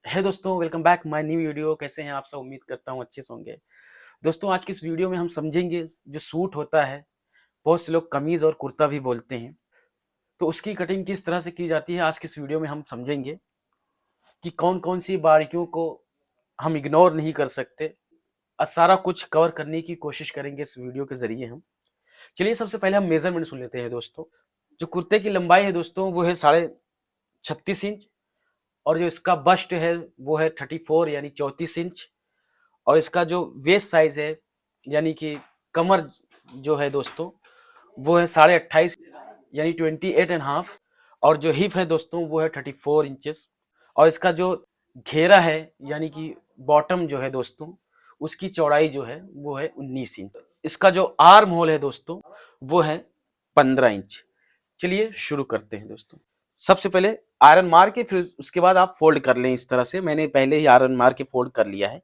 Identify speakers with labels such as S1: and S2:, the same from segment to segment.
S1: है दोस्तों, welcome back my new video. कैसे हैं आप सब? उम्मीद करता हूँ अच्छे से होंगे। दोस्तों, आज की इस वीडियो में हम समझेंगे जो सूट होता है, बहुत से लोग कमीज और कुर्ता भी बोलते हैं, तो उसकी कटिंग किस तरह से की जाती है। आज की इस वीडियो में हम समझेंगे कि कौन कौन सी बारीकियों को हम इग्नोर नहीं कर सकते और सारा कुछ कवर करने की कोशिश करेंगे इस वीडियो के जरिए हम। चलिए, सबसे पहले हम मेजरमेंट सुन लेते हैं दोस्तों। जो कुर्ते की लंबाई है दोस्तों, वो है 36.5 इंच। और जो इसका बस्ट है वो है 34 यानी 34 इंच। और इसका जो वेस्ट साइज है यानी कि कमर जो है दोस्तों, वो है 28.5 यानी 28.5। और जो हिप है दोस्तों, वो है 34 इंचेस। और इसका जो घेरा है यानी कि बॉटम जो है दोस्तों, उसकी चौड़ाई जो है वो है 19 इंच। इसका जो आर्म होल है दोस्तों, वो है 15 इंच। चलिए शुरू करते हैं दोस्तों। सबसे पहले आयरन मार के फिर उसके बाद आप फोल्ड कर लें इस तरह से। मैंने पहले ही आयरन मार के फोल्ड कर लिया है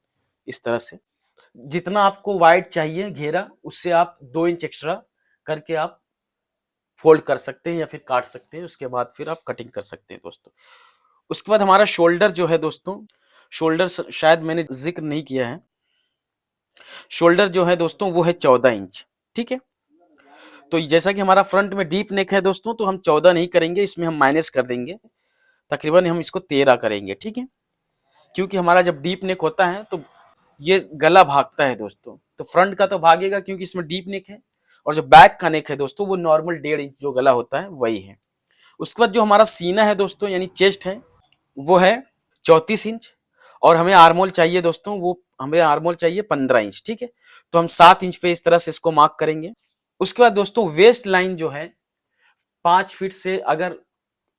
S1: इस तरह से। जितना आपको वाइड चाहिए घेरा, उससे आप 2 इंच एक्स्ट्रा करके आप फोल्ड कर सकते हैं या फिर काट सकते हैं। उसके बाद फिर आप कटिंग कर सकते हैं दोस्तों। उसके बाद हमारा शोल्डर जो है दोस्तों, शोल्डर शायद मैंने जिक्र नहीं किया है। शोल्डर जो है दोस्तों, वो है 14 इंच। ठीक है। तो जैसा कि हमारा फ्रंट में डीप नेक है दोस्तों, तो हम 14 नहीं करेंगे, इसमें हम माइनस कर देंगे। तकरीबन हम इसको 13 करेंगे। ठीक है। क्योंकि हमारा जब डीप नेक होता है तो ये गला भागता है दोस्तों। तो फ्रंट का तो भागेगा क्योंकि इसमें डीप नेक है। और जो बैक का नेक है दोस्तों, वो नॉर्मल 1.5 इंच जो गला होता है वही है। उसके बाद जो हमारा सीना है दोस्तों यानी चेस्ट है, वो है 34 इंच। और हमें आर्मोल चाहिए दोस्तों, वो हमें आर्मोल चाहिए 15 इंच। ठीक है। तो हम 7 इंच पे इस तरह से इसको मार्क करेंगे। उसके बाद दोस्तों वेस्ट लाइन जो है 5 फीट से, अगर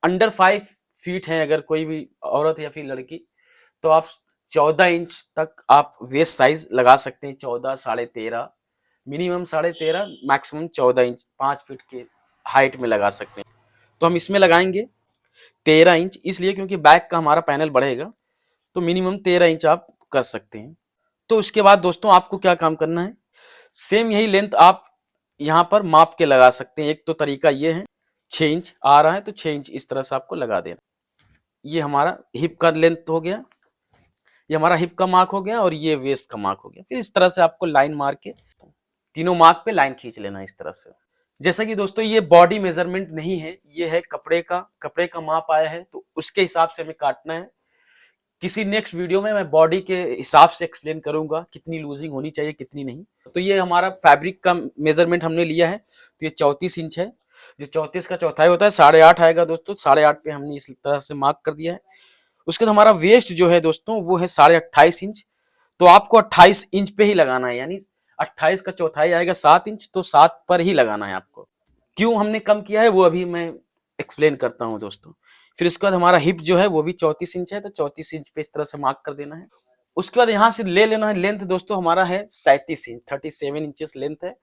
S1: अंडर 5 फीट है अगर कोई भी औरत या फिर लड़की, तो आप 14 इंच तक आप वेस्ट साइज लगा सकते हैं। 14, 13.5, मिनिमम 13.5, मैक्सिमम 14 इंच 5 फीट के हाइट में लगा सकते हैं। तो हम इसमें लगाएंगे 13 इंच, इसलिए क्योंकि बैक का हमारा पैनल बढ़ेगा। तो मिनिमम 13 इंच आप कर सकते हैं। तो उसके बाद दोस्तों आपको क्या काम करना है, सेम यही लेंथ आप यहाँ पर माप के लगा सकते हैं। एक तो तरीका ये है, 6 इंच आ रहा है तो 6 इंच इस तरह से आपको लगा देना। ये हमारा हिप का लेंथ हो गया, ये हमारा हिप का मार्क हो गया और ये वेस्ट का मार्क हो गया। फिर इस तरह से आपको लाइन मार के तीनों मार्क पे लाइन खींच लेना इस तरह से। जैसा कि दोस्तों ये बॉडी मेजरमेंट नहीं है, ये है कपड़े का माप आया है, तो उसके हिसाब से हमें काटना है। किसी नेक्स्ट वीडियो में मैं बॉडी के हिसाब से एक्सप्लेन करूंगा कितनी लूजिंग होनी चाहिए कितनी नहीं। तो ये हमारा फैब्रिक का मेजरमेंट हमने लिया है, तो ये 34 इंच है। जो 34 का चौथाई होता है 8.5 आएगा दोस्तों। 8.5 पे हमने इस तरह से मार्क कर दिया है। उसके बाद हमारा वेस्ट जो है दोस्तों, वो है 28.5 इंच। तो आपको 28 इंच पे ही लगाना है, यानी 28 का चौथाई आएगा 7 इंच, तो 7 पर ही लगाना है आपको। क्यों हमने कम किया है वो अभी मैं एक्सप्लेन करता हूँ दोस्तों। फिर इसके बाद हमारा हिप जो है वो भी 34 इंच है, तो 34 इंच पे इस तरह से मार्क कर देना है। उसके बाद यहाँ से ले लेना है लेंथ दोस्तों, हमारा है 37 इंच, 37 इंचेस लेंथ है।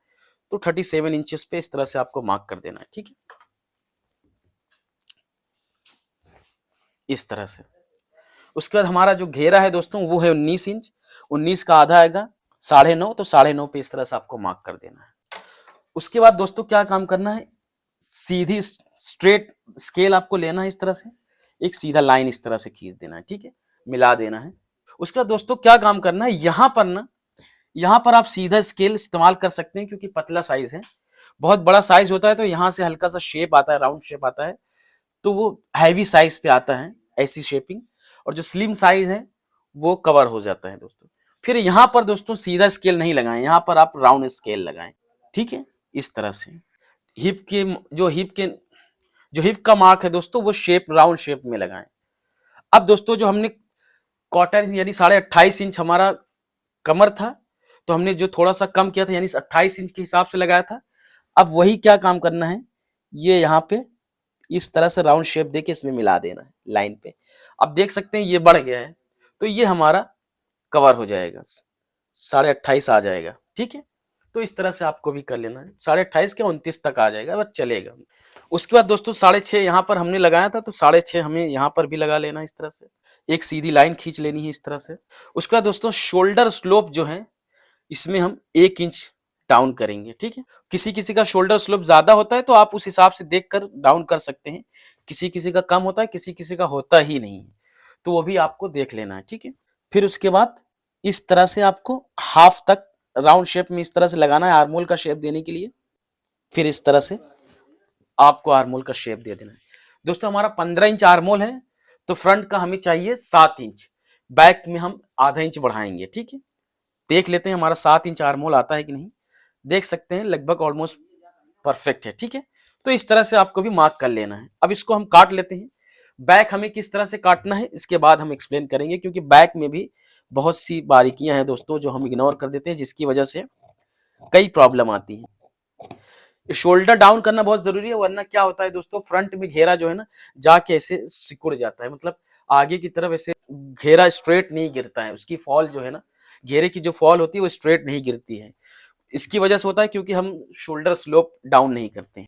S1: तो 37 इंचेस पे इस तरह से आपको मार्क कर देना है। ठीक है, इस तरह से। उसके बाद हमारा जो घेरा है दोस्तों, वो है 19 इंच। 19 का आधा आएगा 9.5, तो 9.5 पे इस तरह से आपको मार्क कर देना है। उसके बाद दोस्तों क्या काम करना है, सीधी स्ट्रेट स्केल आपको लेना है इस तरह से, एक सीधा लाइन इस तरह से खींच देना है। ठीक है, मिला देना है। उसके बाद दोस्तों क्या काम करना है, यहाँ पर ना, यहाँ पर आप सीधा स्केल इस्तेमाल कर सकते हैं क्योंकि पतला साइज है। बहुत बड़ा साइज होता है तो यहाँ से हल्का सा शेप आता है, राउंड शेप आता है, तो वो हैवी साइज पे आता है ऐसी शेपिंग। और जो स्लिम साइज है वो कवर हो जाता है दोस्तों। फिर यहाँ पर दोस्तों सीधा स्केल नहीं लगाएं, यहाँ पर आप राउंड स्केल लगाएं। ठीक है, इस तरह से। हिप के जो हिप के जो हिप का मार्क है दोस्तों, वो शेप राउंड शेप में लगाएं। अब दोस्तों जो हमने क्वार्टर यानी 28.5 इंच हमारा कमर था, तो हमने जो थोड़ा सा कम किया था यानी 28 इंच के हिसाब से लगाया था। अब वही क्या काम करना है, ये यहाँ पे इस तरह से राउंड शेप देके इसमें मिला देना है लाइन पे। अब देख सकते हैं ये बढ़ गया है, तो ये हमारा कवर हो जाएगा, 28.5 आ जाएगा। ठीक है, तो इस तरह से आपको भी कर लेना है। 28.5 के 29 तक आ जाएगा, बस चलेगा। उसके बाद दोस्तों 6.5 यहाँ पर हमने लगाया था, तो 6.5 हमें यहाँ पर भी लगा लेना है इस तरह से। एक सीधी लाइन खींच लेनी है इस तरह से। उसके बाद दोस्तों शोल्डर स्लोप जो है, इसमें हम 1 इंच डाउन करेंगे। ठीक है, किसी किसी का शोल्डर स्लोप ज्यादा होता है तो आप उस हिसाब से देखकर डाउन कर सकते हैं। किसी किसी का कम होता है, किसी किसी का होता ही नहीं है। तो वो भी आपको देख लेना है, ठीक है। फिर उसके बाद इस तरह से आपको हाफ तक राउंड शेप में इस तरह से लगाना है आर्मोल का शेप देने के लिए। फिर इस तरह से आपको आर्मोल का शेप दे देना है। दोस्तों हमारा 15 इंच आर्मोल है, तो फ्रंट का हमें चाहिए 7 इंच, बैक में हम आधा इंच बढ़ाएंगे, ठीक है। देख लेते हैं हमारा 7 इंच आर्मोल आता है कि नहीं। देख सकते हैं लगभग ऑलमोस्ट परफेक्ट है, ठीक है। तो इस तरह से आपको भी मार्क कर लेना है। अब इसको हम काट लेते हैं। बैक हमें किस तरह से काटना है इसके बाद हम एक्सप्लेन करेंगे, क्योंकि बैक में भी बहुत सी बारीकियां हैं दोस्तों जो हम इग्नोर कर देते हैं, जिसकी वजह से कई प्रॉब्लम आती है। शोल्डर डाउन करना बहुत जरूरी है, वरना क्या होता है दोस्तों, फ्रंट में घेरा जो है ना जाके ऐसे सिकुड़ जाता है, मतलब आगे की तरफ ऐसे घेरा स्ट्रेट नहीं गिरता है, उसकी फॉल जो है ना, घेरे की जो फॉल होती है वो स्ट्रेट नहीं गिरती है। इसकी वजह से होता है क्योंकि हम शोल्डर स्लोप डाउन नहीं करते हैं।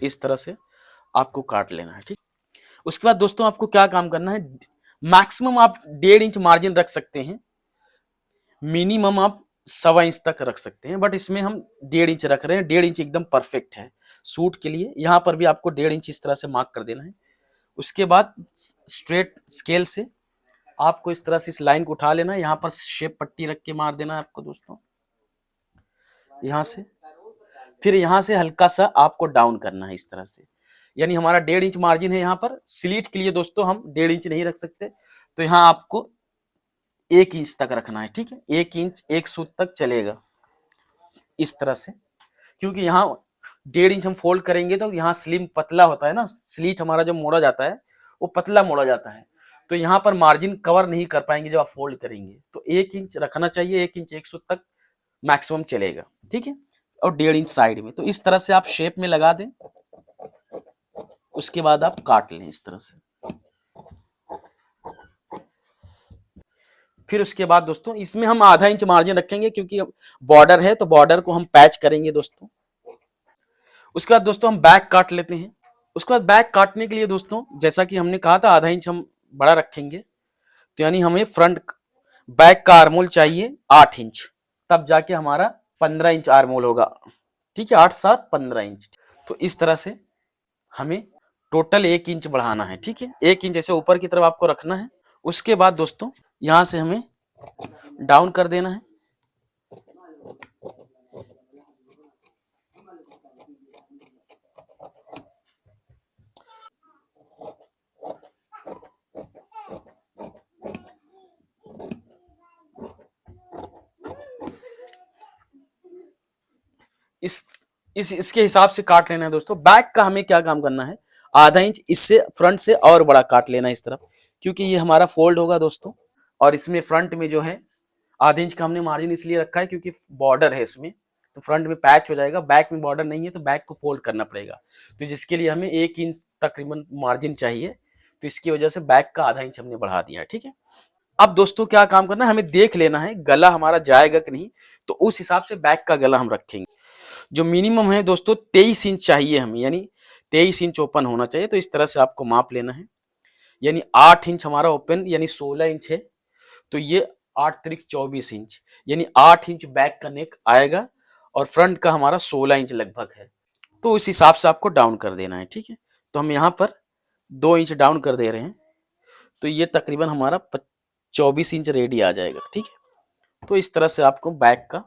S1: इस तरह से आपको काट लेना है, ठीक। उसके बाद दोस्तों आपको क्या काम करना है, मैक्सिमम आप 1.5 इंच मार्जिन रख सकते हैं, मिनिमम आप 1.25 इंच तक रख सकते हैं, बट इसमें हम 1.5 इंच रख रहे हैं। 1.5 इंच एकदम परफेक्ट है सूट के लिए। यहाँ पर भी आपको 1.5 इंच इस तरह से मार्क कर देना है। उसके बाद स्ट्रेट स्केल से आपको इस तरह से इस लाइन को उठा लेना है, यहाँ पर शेप पट्टी रख के मार देना है आपको दोस्तों, यहाँ से। फिर यहाँ से हल्का सा आपको डाउन करना है इस तरह से, यानी हमारा 1.5 इंच मार्जिन है। यहाँ पर स्लीट के लिए दोस्तों हम 1.5 इंच नहीं रख सकते, तो यहाँ आपको 1 इंच तक रखना है, ठीक है। 1 इंच एक सूत तक चलेगा इस तरह से, क्योंकि यहाँ 1.5 इंच हम फोल्ड करेंगे तो यहाँ स्लिम पतला होता है ना, स्लीट हमारा जो मोड़ा जाता है वो पतला मोड़ा जाता है, तो यहाँ पर मार्जिन कवर नहीं कर पाएंगे जब आप फोल्ड करेंगे। तो 1 इंच रखना चाहिए, 1 इंच एक सूत तक मैक्सिमम चलेगा, ठीक है। और 1.5 इंच साइड में, तो इस तरह से आप शेप में लगा दें। उसके बाद आप काट लें इस तरह से। फिर उसके बाद दोस्तों इसमें हम आधा इंच मार्जिन रखेंगे, क्योंकि बॉर्डर है तो बॉर्डर को हम पैच करेंगे दोस्तों। उसके बाद दोस्तों हम बैक काट लेते हैं। उसके बाद बैक काटने के लिए दोस्तों जैसा कि हमने कहा था आधा इंच हम बड़ा रखेंगे, तो यानी हमें फ्रंट बैक का आर्मोल चाहिए 8 इंच, तब जाके हमारा 15 इंच आर्मोल होगा, ठीक है। 8 7 15 इंच। तो इस तरह से हमें टोटल 1 इंच बढ़ाना है, ठीक है। 1 इंच ऐसे ऊपर की तरफ आपको रखना है। उसके बाद दोस्तों यहां से हमें डाउन कर देना है। इस इसके हिसाब से काट लेना है दोस्तों। बैक का हमें क्या काम करना है, आधा इंच इससे फ्रंट से और बड़ा काट लेना है इस तरफ, क्योंकि ये हमारा फोल्ड होगा दोस्तों। और इसमें फ्रंट में जो है आधे इंच का हमने मार्जिन इसलिए रखा है क्योंकि बॉर्डर है इसमें, तो फ्रंट में पैच हो जाएगा। बैक में बॉर्डर नहीं है तो बैक को फोल्ड करना पड़ेगा, तो जिसके लिए हमें 1 इंच तकरीबन मार्जिन चाहिए, तो इसकी वजह से बैक का आधा इंच हमने बढ़ा दिया है, ठीक है। अब दोस्तों क्या काम करना है, हमें देख लेना है गला हमारा जाएगा कि नहीं, तो उस हिसाब से बैक का गला हम रखेंगे। जो मिनिमम है दोस्तों 23 इंच चाहिए हमें, यानी 23 इंच ओपन होना चाहिए। तो इस तरह से आपको माप लेना है, यानी 8 इंच हमारा ओपन यानी 16 इंच है, तो ये 8 त्रिक 24 इंच, यानी 8 इंच बैक का नेक आएगा और फ्रंट का हमारा 16 इंच लगभग है। तो उस हिसाब से आपको डाउन कर देना है, ठीक है। तो हम यहाँ पर 2 इंच डाउन कर दे रहे हैं, तो ये तकरीबन हमारा 24 इंच रेडी आ जाएगा, ठीक है। तो इस तरह से आपको बैक का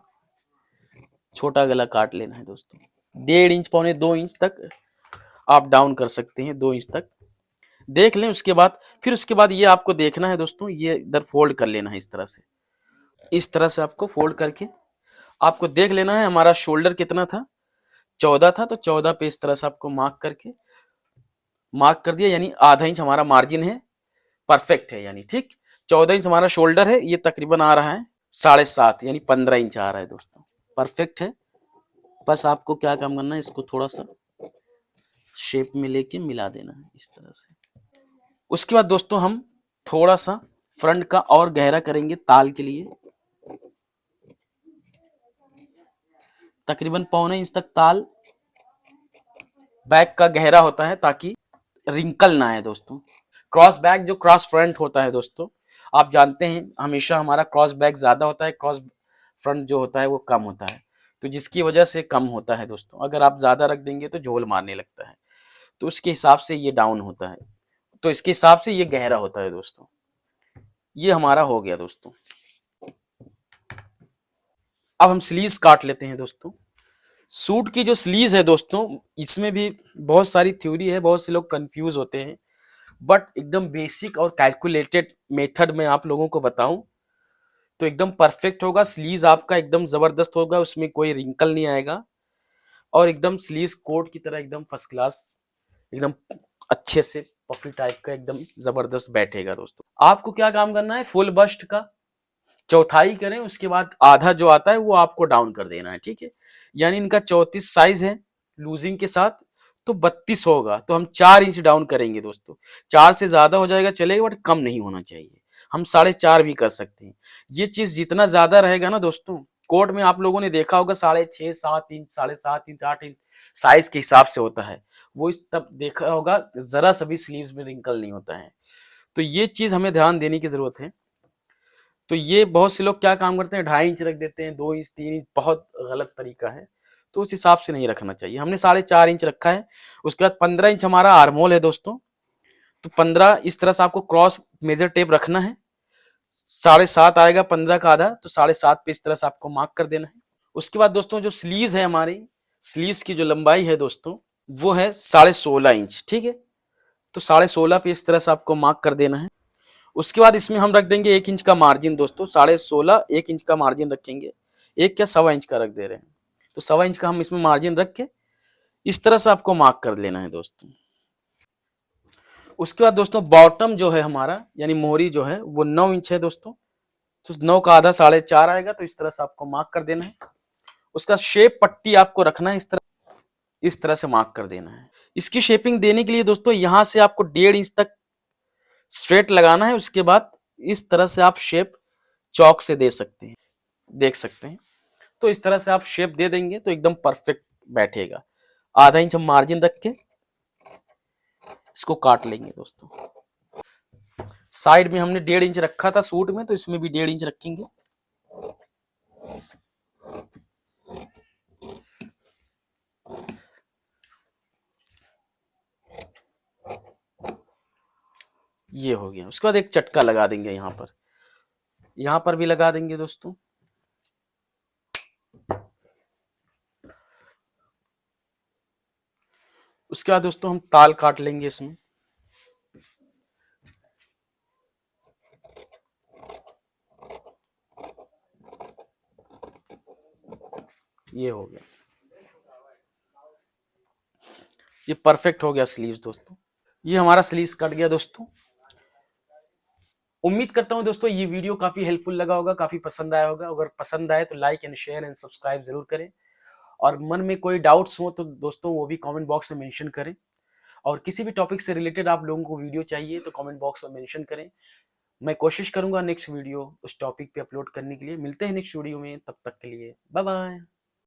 S1: छोटा गला काट लेना है दोस्तों। 1.5 इंच पौने 2 इंच तक आप डाउन कर सकते हैं, 2 इंच तक देख लें। उसके बाद फिर उसके बाद ये आपको देखना है दोस्तों, ये इधर फोल्ड कर लेना है इस तरह से। इस तरह से आपको फोल्ड करके आपको देख लेना है हमारा शोल्डर कितना था, 14 था, तो 14 पे इस तरह से आपको मार्क करके मार्क कर दिया, यानी आधा इंच हमारा मार्जिन है, परफेक्ट है यानी, ठीक। 14 इंच हमारा शोल्डर है, ये तकरीबन आ रहा है 7.5 यानी 15 इंच आ रहा है दोस्तों, परफेक्ट है। बस आपको क्या काम करना है, इसको थोड़ा सा शेप में लेके मिला देना है इस तरह से। उसके बाद दोस्तों हम थोड़ा सा फ्रंट का और गहरा करेंगे ताल के लिए, तकरीबन पौने इंच तक ताल बैक का गहरा होता है ताकि रिंकल ना आए दोस्तों। क्रॉस बैक जो क्रॉस फ्रंट होता है दोस्तों, आप जानते हैं हमेशा हमारा क्रॉस बैक ज्यादा होता है, क्रॉस फ्रंट जो होता है वो कम होता है, तो जिसकी वजह से कम होता है दोस्तों। अगर आप ज्यादा रख देंगे तो झोल मारने लगता है, तो उसके हिसाब से ये डाउन होता है। तो इसके हिसाब से ये गहरा होता है दोस्तों। ये हमारा हो गया दोस्तों। अब हम स्लीव्स काट लेते हैं दोस्तों। सूट की जो स्लीव्स है दोस्तों, इसमें भी बहुत सारी थ्योरी है, बहुत से लोग कंफ्यूज होते हैं, बट एकदम बेसिक और कैलकुलेटेड मेथड में आप लोगों को बताऊं तो एकदम परफेक्ट होगा। स्लीव्स आपका एकदम जबरदस्त होगा, उसमें कोई रिंकल नहीं आएगा और एकदम स्लीव्स कोट की तरह एकदम फर्स्ट क्लास, एकदम अच्छे से पफी टाइप का एकदम जबरदस्त बैठेगा दोस्तों। आपको क्या काम करना है, फुल बस्ट का चौथाई करें, उसके बाद आधा जो आता है वो आपको डाउन कर देना है, ठीक है। यानी इनका 34 साइज है लूजिंग के साथ, तो 32 होगा, तो हम 4 इंच डाउन करेंगे दोस्तों। 4 से ज्यादा हो जाएगा चलेगा, बट कम नहीं होना चाहिए। हम 4.5 भी कर सकते हैं। ये चीज जितना ज्यादा रहेगा ना दोस्तों, कोट में आप लोगों ने देखा होगा 6.5 7 इंच 7.5 इंच 8 इंच साइज के हिसाब से होता है। वो इस तब देखा होगा, जरा सभी स्लीव्स में रिंकल नहीं होता है। तो ये चीज हमें ध्यान देने की जरूरत है। तो ये बहुत से लोग क्या काम करते हैं, 2.5 इंच रख देते हैं, 2 इंच 3 इंच, बहुत गलत तरीका है। तो उस हिसाब से नहीं रखना चाहिए। हमने 4.5 इंच रखा है। उसके बाद 15 इंच हमारा आर्मोल है दोस्तों। तो 15 इस तरह से आपको क्रॉस मेजर टेप रखना है। 7.5 आएगा 15 का आधा, तो 7.5 पे इस तरह से आपको मार्क कर देना है। उसके बाद दोस्तों जो स्लीव्स है हमारी, स्लीव्स की जो लंबाई है दोस्तों, वो है 16.5 इंच, ठीक है। तो 16.5 पे इस तरह से आपको मार्क कर देना है। उसके बाद इसमें हम रख देंगे 1 इंच का मार्जिन दोस्तों। 16.5 1 इंच का मार्जिन रखेंगे। एक क्या 1.25 इंच का रख दे रहे हैं, तो 1.25 इंच का हम इसमें मार्जिन रख के इस तरह से आपको मार्क कर लेना है दोस्तों। उसके बाद दोस्तों बॉटम जो है हमारा, यानी मोहरी जो है वो 9 इंच है दोस्तों। तो 9 का आधा 4.5 आएगा, तो इस तरह से आपको मार्क कर देना है। उसका शेप पट्टी आपको रखना है इस तरह से मार्क कर देना है। इसकी शेपिंग देने के लिए दोस्तों यहां से आपको 1.5 इंच तक स्ट्रेट लगाना है। उसके बाद इस तरह से आप शेप चौक से दे सकते हैं, देख सकते हैं। तो इस तरह से आप शेप दे देंगे तो एकदम परफेक्ट बैठेगा। आधा इंच हम मार्जिन रख के इसको काट लेंगे दोस्तों। साइड में हमने 1.5 इंच रखा था सूट में, तो इसमें भी 1.5 इंच रखेंगे। ये हो गया। उसके बाद एक चटका लगा देंगे यहाँ पर भी लगा देंगे दोस्तों। उसके बाद दोस्तों हम ताल काट लेंगे इसमें। ये हो गया, ये परफेक्ट हो गया स्लीव्स दोस्तों। ये हमारा स्लीव्स कट गया दोस्तों। उम्मीद करता हूं दोस्तों ये वीडियो काफी हेल्पफुल लगा होगा, काफी पसंद आया होगा। अगर पसंद आए तो like and share and subscribe जरूर करें। और मन में कोई डाउट्स हो तो दोस्तों वो भी कमेंट बॉक्स में मेंशन करें। और किसी भी टॉपिक से रिलेटेड आप लोगों को वीडियो चाहिए तो कमेंट बॉक्स में मेंशन करें। मैं कोशिश करूंगा नेक्स्ट वीडियो उस टॉपिक पे अपलोड करने के लिए। मिलते हैं नेक्स्ट वीडियो में, तब तक के लिए बाय बाय।